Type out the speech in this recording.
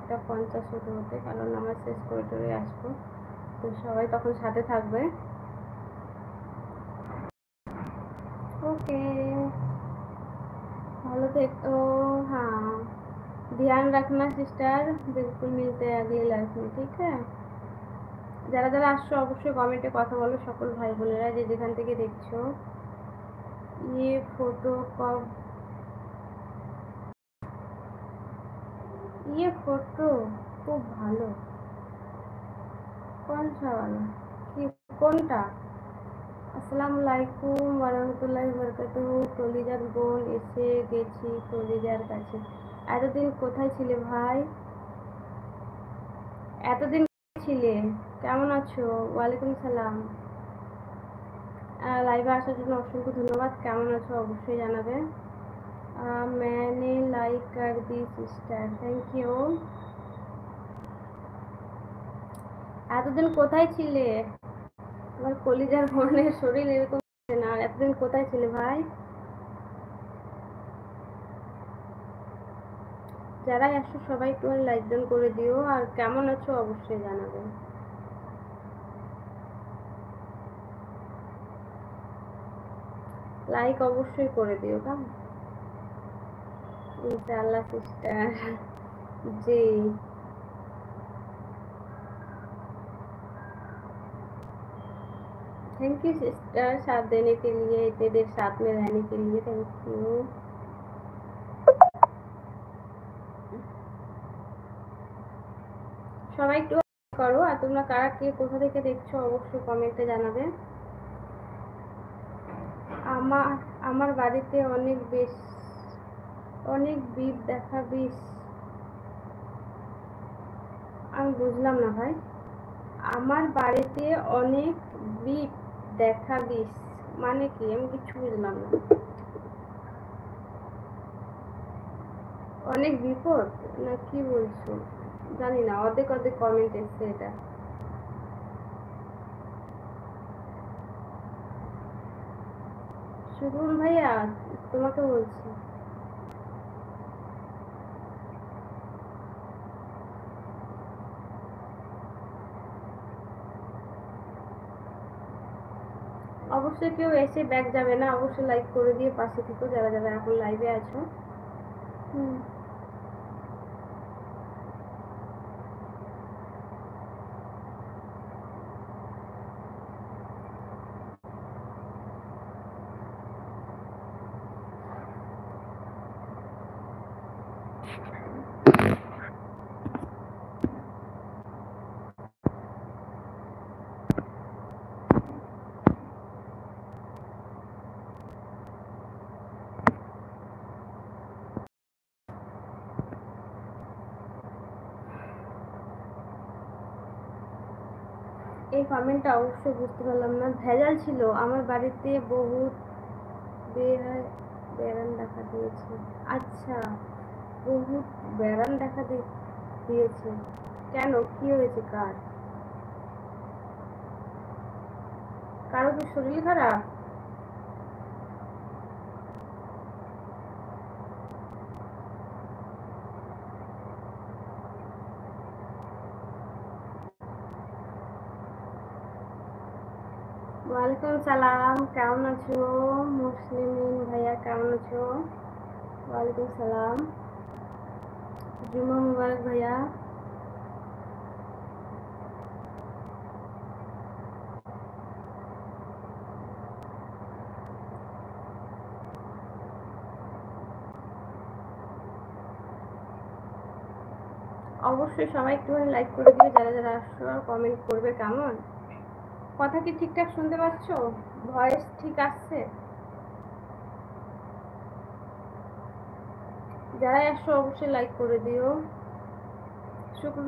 1:50 হতে হতে, কারণ নামাজ শেষ করে টরে আসবো, তো সবাই তখন সাথে থাকবে। ओके, ভালো থেকো। हाँ, ध्यान रखना सिस्टर, बिल्कुल मिलते हैं अगली लाइफ में, ठीक है। যারা যারা আসছো অবশ্যই কমেন্টে কথা বলো, সকল ভাই বোনেরা যে যেখান থেকে দেখছো। ये फोटो कब, ये फोटो খুব ভালো। কোন সাওয়ালা, কি কোনটা? আসসালামু আলাইকুম ওয়ারাহমাতুল্লাহি ওয়াবারাকাতুহু। কলিজার বোন এসে গেছি কলিজার কাছে। এতদিন কোথায় ছিলে ভাই? এতদিন ছিলে, কেমন আছো? ওয়ালাইকুম সালাম। লাইভে আসার জন্য অসংখ্য ধন্যবাদ। কেমন আছো অবশ্যই জানাবে। मैंने लाइक कर दी सिस्टर, थैंक यू। এতদিন কোথায় ছিলে? আমার কলিজার বোনের শরীর এরকম না, এতদিন কোথায় ছিলে ভাই? যারা আসো সবাই একটু লাইক ডান করে দিও, আর কেমন আছো অবশ্যই জানাবে। লাইক অবশ্যই করে দিও কেমন। ইনশাআল্লাহ sister ji. Thank you sister, साथ देने के लिए, इतने देर साथ में रहने के लिए, थैंक यू। সবাই একটু করো, আর তোমরা কারা কে কোথা থেকে দেখছো অবশ্যই কমেন্টে জানাবে। আমার আমার বাড়িতে অনেক বিপ দেখা বিষ। আমি বুঝলাম না ভাই। আমার বাড়িতে অনেক বিপ দেখা বিষ মানে কি? আমি কিছু বুঝলাম না। অনেক বিপদ না কি বলছো জানি না, অর্ধেক অর্ধেক কমেন্ট এসছে এটা। সুকুল ভাইয়া তোমাকে বলছি। অবশ্যই কেউ এসে ব্যাক যাবে না, অবশ্যই লাইক করে দিয়ে পাশে থেকো যারা যারা এখন লাইভে আছো। এই কমেন্টটা অবশ্যই বুঝতে পারলাম না। ভেজাল ছিল, আমার বাড়িতে বহুত বেড়ান দেখা দিয়েছে। আচ্ছা, বহুত বেড়ান দেখা দিয়েছে কেন? কি হয়েছে? কারো কি শরীর খারাপ? ওয়ালাইকুম সালাম, কেমন আছো? মুসলিমিন ভাইয়া কেমন আছো? ওয়ালাইকুম সালাম, জুমা মুবারক ভাইয়া। অবশ্যই সবাই একটুখানি লাইক করে দিবে যারা যারা আসছো, আর কমেন্ট করবে কেমন। কথা কি ঠিকঠাক শুনতে পাচ্ছ? ভয়েস ঠিক আসছে? যারাই আসছো অবশ্যই লাইক করে দিও। শুক্র